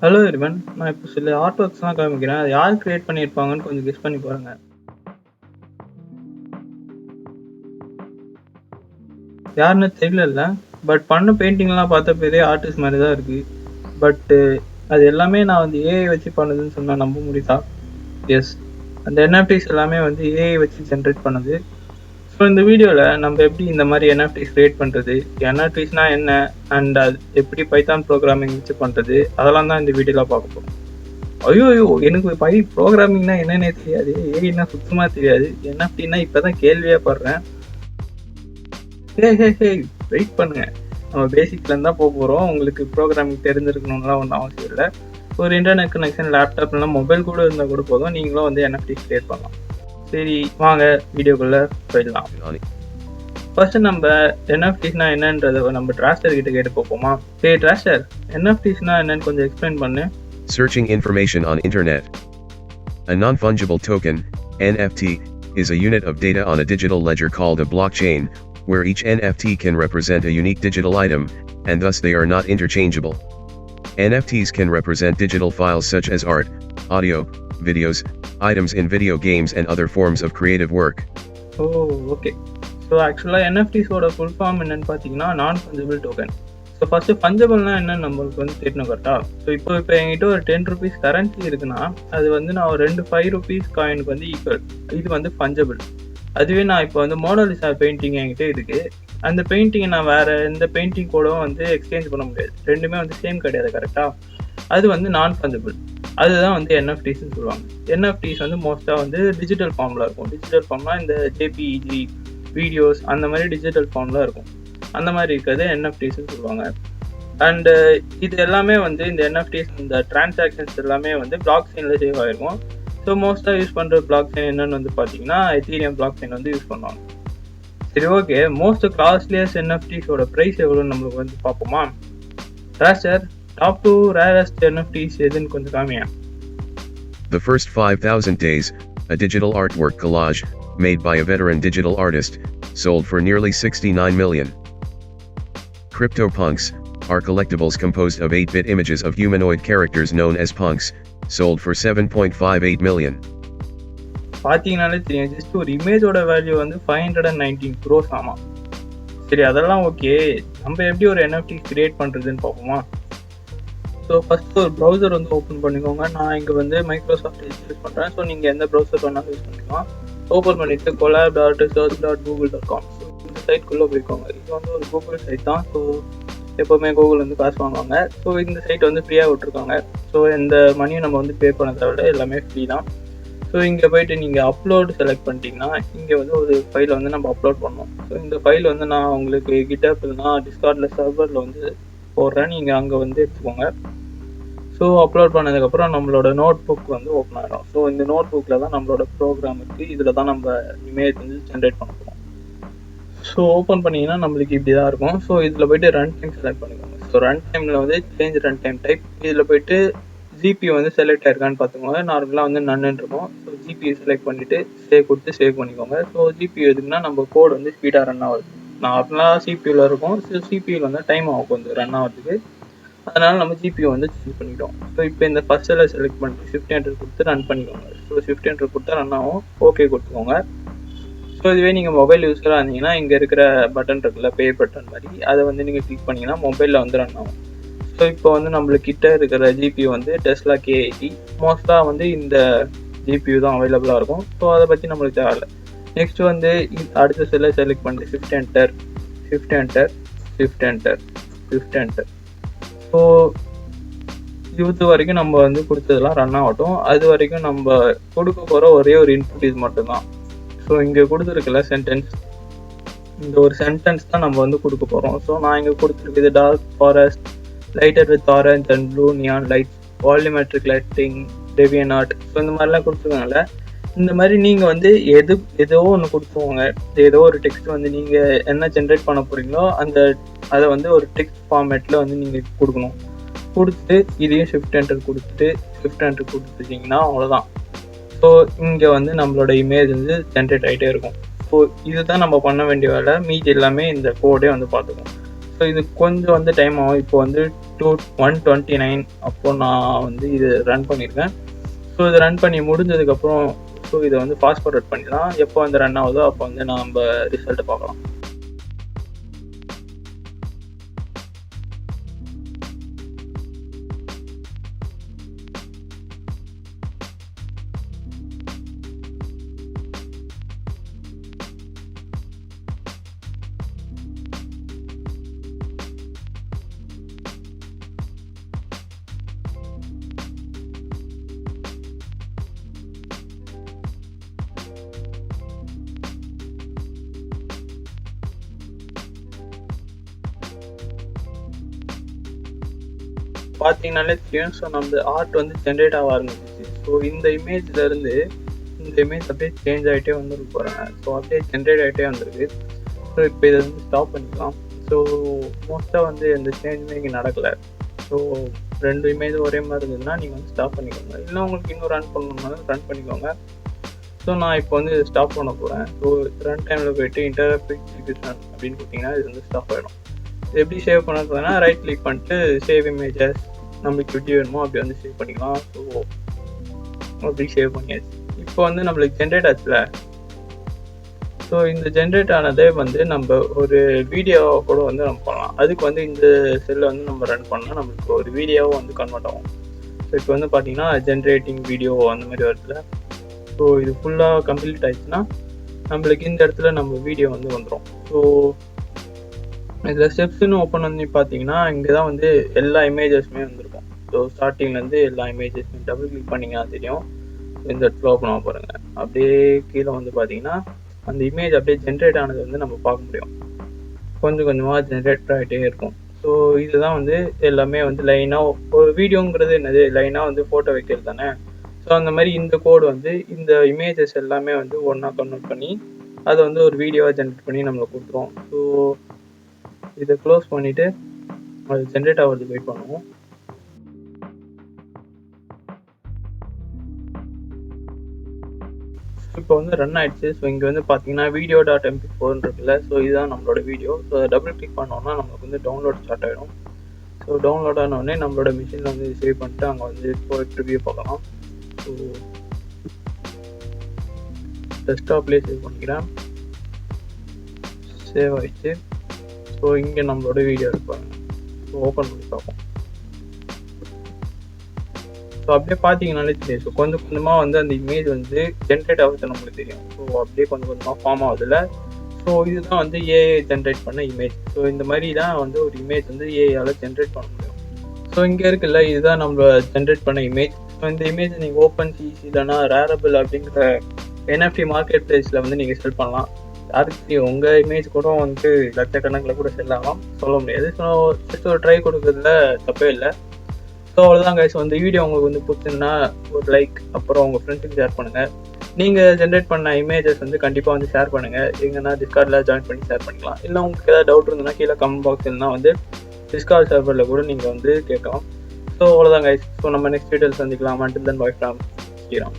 Hello everyone. நான் இப்போ சில ஆர்ட் ஒர்க்ஸ்லாம் காமிக்கிறேன். அது யார் கிரியேட் பண்ணியிருப்பாங்கன்னு கொஞ்சம் கெஸ் பண்ணி பாருங்க. யாருன்னு தெரியல. பட் பண்ண பெயிண்டிங்லாம் பார்த்த பெரிய ஆர்டிஸ்ட் மாதிரி தான் இருக்கு. பட்டு அது எல்லாமே நான் வந்து ஏஐ வச்சு பண்ணுதுன்னு சொன்னால் நம்ப முடியுதா? எஸ், அந்த என்எஃப்டிஸ் எல்லாமே வந்து ஏஐ வச்சு ஜென்ரேட் பண்ணுது. ஸோ இந்த வீடியோவில் நம்ம எப்படி இந்த மாதிரி என்எஃப்டிஸ் கிரியேட் பண்ணுறது, என்எஃப்டிஸ்னால் என்ன, அண்ட் அது எப்படி பைத்தான் ப்ரோக்ராமிங் வச்சு பண்ணுறது, அதெல்லாம் தான் இந்த வீடியோவில் பார்க்க போகிறோம். ஐயோ, எனக்கு ப்ரோக்ராமிங்னா என்னன்னே தெரியாது, ஏஐனா சுத்தமாக தெரியாது, என்எஃப்டினா இப்போ தான் கேள்வியாக படுறேன். ஹே வெயிட் பண்ணுங்க, நம்ம பேசிக்லேருந்து தான் போக போகிறோம். உங்களுக்கு ப்ரோக்ராமிங் தெரிஞ்சிருக்கணும்லாம் ஒன்றும் அவசியம் இல்லை. ஒரு இன்டர்நெட் கனெக்ஷன், லேப்டாப் இல்லைனா மொபைல் கூட இருந்தால் கூட போதும், நீங்களும் வந்து என்எஃப்டி கிரியேட் பண்ணலாம். சரி வாங்க வீடியோக்குள்ளே போயிடலாம். ஃபர்ஸ்ட் நம்ம என்எஃப்டிஸ்னா என்னன்றதை நம்ம டிராஸ்டர் கிட்ட கேட்டு பார்ப்போமா? சரி டிராஸ்டர், என்எஃப்டிஸ்னா என்னன்னு கொஞ்சம் எக்ஸ்பிளைன் பண்ணு. Searching information on internet. A non-fungible token, NFT, is a unit of data on a digital ledger called a blockchain, where each NFT can represent a unique digital item, and thus they are not interchangeable. NFTs can represent digital files such as art, audio, videos, items in video games and other forms of creative work. Okay. So ஆக்சுவலாக என்எஃப்டிஸோட full form என்னன்னு பார்த்தீங்கன்னா non fungible token. So first ஃபஞ்சபிள்னா என்னன்னு நம்மளுக்கு வந்து தெரியணும் கரெக்டாக. ஸோ இப்போ என்கிட்ட ஒரு 10 rupees கரன்சி இருக்குன்னா அது வந்து நான் ஒரு 2 5 rupees காயினுக்கு வந்து ஈக்குவல். இது வந்து ஃபஞ்சபிள். அதுவே நான் இப்போ வந்து மோனாலிசா பெயிண்டிங் என்கிட்ட இருக்குது, அந்த பெயிண்டிங்கை நான் வேறு எந்த பெயிண்டிங் கூடவும் வந்து எக்ஸ்சேஞ்ச் பண்ண முடியாது, ரெண்டுமே வந்து சேம் கிடையாது கரெக்டாக. அது வந்து நான் ஃபஞ்சபிள். அதுதான் வந்து என்எஃப்டிஸ்ன்னு சொல்லுவாங்க. என்எஃப்டிஸ் வந்து மோஸ்ட்டாக வந்து டிஜிட்டல் ஃபார்மில் இருக்கும். டிஜிட்டல் ஃபார்ம்னால் இந்த ஜேபிஇஜி வீடியோஸ் அந்த மாதிரி டிஜிட்டல் ஃபார்மில் இருக்கும். அந்த மாதிரி இருக்கிறது என்எஃப்டிஸ்ன்னு சொல்லுவாங்க. அண்டு இது எல்லாமே வந்து இந்த என்எஃப்டிஸ், இந்த டிரான்சாக்ஷன்ஸ் எல்லாமே வந்து பிளாக் செயினில் சேவ் ஆகிருக்கும். ஸோ மோஸ்ட்டாக யூஸ் பண்ணுற பிளாக் செயின் என்னென்னு வந்து பார்த்தீங்கன்னா எத்தீரியம் பிளாக் செயின் வந்து யூஸ் பண்ணுவாங்க. சரி ஓகே, மோஸ்ட் காஸ்ட்லியஸ்ட் என்எஃப்டிஸோட ப்ரைஸ் எவ்வளோன்னு நம்மளுக்கு வந்து பார்ப்போமா? ராஸ்டர், டாப் 2 ரேரஸ்ட் என்எஃப்டிஸ் எதுன்னு கொஞ்சம் காமியா? The first 5,000 days, a digital artwork collage, made by a veteran digital artist, sold for nearly 69 million. CryptoPunks are collectibles composed of 8-bit images of humanoid characters known as punks, sold for 7.58 million. பார்த்தீங்கனாலே தெரியும், just ஒரு இமேஜோட value வந்து 519 crores ஆமாம். சரி அதெல்லாம் okay, நம்ம எப்படி ஒரு என்எஃப்டி கிரியேட் பண்ணுறதுன்னு பார்ப்போமா? ஸோ ஃபஸ்ட்டு ஒரு ப்ரௌசர் வந்து ஓப்பன் பண்ணிக்கோங்க. நான் இங்கே வந்து மைக்ரோசாஃப்ட் யூஸ் பண்ணுறேன். ஸோ நீங்கள் எந்த ப்ரௌசர் வேணாலும் யூஸ் பண்ணிக்கலாம். ஓப்பன் பண்ணிவிட்டு collab.search.google.com, ஸோ இந்த சைட்குள்ளே போய்க்கோங்க. இது வந்து ஒரு கூகுள் சைட் தான். ஸோ எப்போவுமே கூகுள் வந்து காசு வாங்குவாங்க. ஸோ இந்த சைட் வந்து ஃப்ரீயாக விட்ருக்காங்க. ஸோ எந்த மணியும் நம்ம வந்து பே பண்ண தேவையில்ல, எல்லாமே ஃப்ரீ தான். ஸோ இங்கே போய்ட்டு நீங்கள் அப்லோடு செலக்ட் பண்ணிட்டீங்கன்னா இங்கே வந்து ஒரு ஃபைலை வந்து நம்ம அப்லோட் பண்ணோம். ஸோ இந்த ஃபைல் வந்து நான் உங்களுக்கு கிட்டப் இல்லைனா டிஸ்கார்டில் சர்வரில் வந்து போடுறேன், நீங்கள் அங்கே வந்து எடுத்துக்கோங்க. ஸோ அப்லோட் பண்ணதுக்கப்புறம் நம்மளோட நோட் புக் வந்து ஓப்பன் ஆகிடும். ஸோ இந்த நோட் புக்கில் தான் நம்மளோட ப்ரோக்ராம் இருக்குது, இதில் தான் நம்ம இமேஜ் வந்து ஜென்ரேட் பண்ண போகிறோம். ஸோ ஓப்பன் பண்ணிங்கன்னா நம்மளுக்கு இப்படி தான் இருக்கும். ஸோ இதில் போய்ட்டு ரன் டைம் செலக்ட் பண்ணிக்கோங்க. ஸோ ரன் டைமில் வந்து சேஞ்ச் ரன் டைம் டைப், இதில் போய்ட்டு ஜிபி வந்து செலக்ட் ஆயிருக்கான்னு பார்த்துக்கோங்க. நார்மலாக வந்து நன்னு இருக்கும். ஸோ ஜிபி செலக்ட் பண்ணிவிட்டு சேவ் கொடுத்து சேவ் பண்ணிக்கோங்க. ஸோ ஜிபி எதுக்குன்னா நம்ம கோட் வந்து ஸ்பீடாக ரன் ஆகுது. நார்மலாக சிபியூவில் இருக்கும். ஸோ சிபியூவில் வந்து டைம் ஆகும் கொஞ்சம் ரன் ஆகிறதுக்கு, அதனால் நம்ம ஜிபியூ வந்து சூஸ் பண்ணிட்டோம். ஸோ இப்போ இந்த ஃபஸ்ட்டில் செலக்ட் பண்ணிட்டு ஷிஃப்ட் என்டர் கொடுத்து ரன் பண்ணிக்கோங்க. ஸோ ஷிஃப்ட் என்டர் கொடுத்தா ரன் ஆகும். ஓகே கொடுத்துக்கோங்க. ஸோ இதுவே நீங்கள் மொபைல் யூஸராக இருந்தீங்கன்னா இங்கே இருக்கிற பட்டன் இருக்குல்ல, பே பட்டன் மாதிரி, அதை வந்து நீங்கள் கிளிக் பண்ணிங்கன்னா மொபைலில் வந்து ரன் ஆகும். ஸோ இப்போ வந்து நம்மளுக்கு கிட்ட இருக்கிற ஜிபியூ வந்து டெஸ்லா K80. மோஸ்ட்டாக வந்து இந்த ஜிபியூ தான் அவைலபிளாக இருக்கும். ஸோ அதை பற்றி நம்மளுக்கு தேவையில்லை. நெக்ஸ்ட் வந்து அடுத்த செல்லை செலக்ட் பண்ணிட்டு shift enter, shift enter, shift enter, shift enter. So இது வரைக்கும் நம்ம வந்து கொடுத்ததெல்லாம் ரன் ஆகட்டும். அது வரைக்கும் நம்ம கொடுக்க போகிற ஒரே ஒரு இன்புட் இது மட்டும்தான். ஸோ இங்கே கொடுத்துருக்குல்ல சென்டென்ஸ், இந்த ஒரு சென்டென்ஸ் தான் நம்ம வந்து கொடுக்க போகிறோம். ஸோ நான் இங்கே கொடுத்துருக்குது dark forest, lighter with orange and blue neon lights, volumetric lighting, deviant art. So இந்த மாதிரிலாம் கொடுத்துருக்காங்கல்ல, இந்த மாதிரி நீங்கள் வந்து ஏதோ ஒன்று கொடுத்துருவாங்க. ஏதோ ஒரு டெக்ஸ்ட் வந்து நீங்கள் என்ன ஜென்ரேட் பண்ண போகிறீங்களோ அதை வந்து ஒரு டெக்ஸ்ட் ஃபார்மேட்டில் வந்து நீங்கள் கொடுக்கணும். கொடுத்துட்டு இதையும் ஷிஃப்ட் என்டர் கொடுத்துட்டு ஷிஃப்ட் என்டர் கொடுத்துட்டிங்கன்னா அவ்வளோதான். ஸோ இங்கே வந்து நம்மளோட இமேஜ் வந்து ஜென்ரேட் ஆகிட்டே இருக்கும். ஸோ இதுதான் நம்ம பண்ண வேண்டிய வேலை. மீதி எல்லாமே இந்த கோடே வந்து பார்த்துக்கோம். ஸோ இது கொஞ்சம் வந்து டைம் ஆகும். இப்போ வந்து 129 அப்போ நான் வந்து இது ரன் பண்ணியிருக்கேன். ஸோ இது ரன் பண்ணி முடிஞ்சதுக்கப்புறம் ஸோ இதை வந்து ஃபாஸ்ட் ஃபார்வர்ட் பண்ணிடலாம். எப்போ வந்து ரன் ஆகுதோ அப்போ வந்து நம்ம ரிசல்ட்டை பார்க்கலாம். பார்த்தீங்கன்னாலே தெரியும். ஸோ நம்ம ஆர்ட் வந்து ஜென்ரேட் ஆக ஆரம்பிச்சிச்சு. ஸோ இந்த இமேஜ்லேருந்து இந்த இமேஜ் அப்படியே சேஞ்ச் ஆகிட்டே வந்துருக்கு பாருங்க. ஸோ அப்படியே ஜென்ரேட் ஆகிட்டே வந்திருக்கு. ஸோ இப்போ இதை வந்து ஸ்டாப் பண்ணிக்கலாம். ஸோ மோஸ்ட்டாக வந்து எந்த சேஞ்சுமே இங்கே நடக்கலை. ஸோ 2 இமேஜும் ஒரே மாதிரி இருந்ததுன்னா நீங்கள் வந்து ஸ்டாப் பண்ணிக்கோங்க. இல்லை உங்களுக்கு இன்னும் ரன் பண்ணணும்னாலும் ரன் பண்ணிக்கோங்க. ஸோ நான் இப்போ வந்து ஸ்டாப் பண்ண போகிறேன். ஸோ ரன் டைமில் போய்ட்டு இன்டரப்ட் எக்ஸிக்யூஷன் அப்படின்னு கொடுத்தீங்கன்னா இது வந்து ஸ்டாப் ஆகிடும். எப்படி சேவ் பண்ணதுன்னா ரைட் கிளிக் பண்ணிட்டு சேவ் இமேஜஸ், நம்மளுக்கு எப்படி வேணுமோ அப்படி வந்து சேவ் பண்ணிக்கலாம். ஸோ அப்படி சேவ் பண்ணியாச்சு. இப்போ வந்து நம்மளுக்கு ஜென்ரேட் ஆச்சுல. ஸோ இந்த ஜென்ரேட் ஆனதே வந்து நம்ம ஒரு வீடியோவை கூட வந்து நம்ம பண்ணலாம். அதுக்கு வந்து இந்த செல்லை வந்து நம்ம ரன் பண்ணால் நம்மளுக்கு ஒரு வீடியோவை வந்து கன்வெர்ட் ஆகும். ஸோ இப்போ வந்து பார்த்தீங்கன்னா ஜென்ரேட்டிங் வீடியோ அந்த மாதிரி வருதுல. ஸோ இது ஃபுல்லாக கம்ப்ளீட் ஆயிடுச்சுன்னா நம்மளுக்கு இந்த இடத்துல நம்ம வீடியோ வந்து வந்துடும். ஸோ இதில் ஸ்டெப்ஸ்ன்னு ஓப்பன் பண்ணி பார்த்தீங்கன்னா இங்கே தான் வந்து எல்லா இமேஜஸுமே வந்துருக்கும். ஸோ ஸ்டார்டிங்லேருந்து எல்லா இமேஜஸுமே டபுள் கிளிக் பண்ணிங்கன்னா தெரியும். இந்த இடத்துல ஓப்பன் ஆக பாருங்கள். அப்படியே கீழே வந்து பார்த்தீங்கன்னா அந்த இமேஜ் அப்படியே ஜென்ரேட் ஆனது வந்து நம்ம பார்க்க முடியும். கொஞ்சம் கொஞ்சமாக ஜென்ரேட் ஆகிட்டே இருக்கும். ஸோ இதுதான் வந்து எல்லாமே வந்து லைனாக ஒரு வீடியோங்கிறது என்னது லைனாக வந்து ஃபோட்டோ வைக்கிறது தானே. ஸோ அந்த மாதிரி இந்த கோடு வந்து இந்த இமேஜஸ் எல்லாமே வந்து ஒன்றா கன்வெர்ட் பண்ணி அதை வந்து ஒரு வீடியோவாக ஜென்ரேட் பண்ணி நம்மளுக்கு கொடுத்துரும். ஸோ இதை க்ளோஸ் பண்ணிவிட்டு அது ஜென்ரேட் ஆகிறதுக்கு வெயிட் பண்ணுவோம். இப்போ வந்து ரன் ஆயிடுச்சு. ஸோ இங்கே வந்து பார்த்தீங்கன்னா video.mp4 இருக்குல்ல. ஸோ இதுதான் நம்மளோட வீடியோ. ஸோ அதை டபுள் கிளிக் பண்ணோம்னா நமக்கு வந்து டவுன்லோட் ஸ்டார்ட் ஆகிடும். ஸோ டவுன்லோட் ஆனோடனே நம்மளோட மிஷினில் வந்து சேவ் பண்ணிட்டு அங்கே வந்து போய்ட்டு ரிவ்யூ பார்க்கலாம். ஸோ டெஸ்க்டாப்லேயே சேவ் பண்ணிக்கிறேன். சேவ் ஆகிடுச்சு. ஸோ இங்கே நம்மளோட வீடியோ இருப்பாங்க. ஸோ ஓப்பன் பண்ணி பார்ப்போம். ஸோ அப்படியே பார்த்தீங்கன்னாலே தெரியும். ஸோ கொஞ்சம் கொஞ்சமாக வந்து அந்த இமேஜ் வந்து ஜென்ரேட் ஆகுது நம்மளுக்கு தெரியும். ஸோ அப்படியே கொஞ்சம் கொஞ்சமாக ஃபார்ம் ஆகுதுல்ல. ஸோ இதுதான் வந்து ஏஐ ஜென்ரேட் பண்ண இமேஜ். ஸோ இந்த மாதிரி தான் வந்து ஒரு இமேஜ் வந்து ஏஐயால் ஜென்ரேட் பண்ண முடியும். ஸோ இங்கே இருக்குல்ல, இதுதான் நம்ம ஜென்ரேட் பண்ண இமேஜ். ஸோ இந்த இமேஜ் நீங்கள் ஓப்பன் சிசி இல்லைனா ரேரபிள் அப்படிங்கிற NFT மார்க்கெட் பிளேஸில் வந்து நீங்கள் செல் பண்ணலாம். அதுக்கு உங்கள் இமேஜ் கூட வந்து லட்சக்கணக்கில் கூட செல் ஆகலாம், சொல்ல முடியாது. ஸோ ஜஸ்ட் ஒரு ட்ரை கொடுக்குறதுல தப்பே இல்லை. ஸோ அவ்வளோதான் கைஸ். இந்த வீடியோ உங்களுக்கு வந்து பிடிச்சிருந்தா ஒரு லைக், அப்புறம் உங்கள் ஃப்ரெண்ட்ஸுக்கு ஷேர் பண்ணுங்கள். நீங்கள் ஜென்ரேட் பண்ண இமேஜஸ் வந்து கண்டிப்பாக வந்து ஷேர் பண்ணுங்கள். எங்கன்னா டிஸ்கார்டில் ஜாயின் பண்ணி ஷேர் பண்ணிக்கலாம். இல்லை உங்களுக்கு ஏதாவது டவுட் இருந்ததுன்னா கீழே கமெண்ட் பாக்ஸ் இருந்தால் வந்து டிஸ்கார்ட் சர்வரில் கூட நீங்கள் வந்து கேட்கலாம். ஸோ அவ்வளோதான் கைஸ். ஸோ நம்ம நெக்ஸ்ட் வீடியோவில் சந்திக்கலாம். until then bye from Sriram.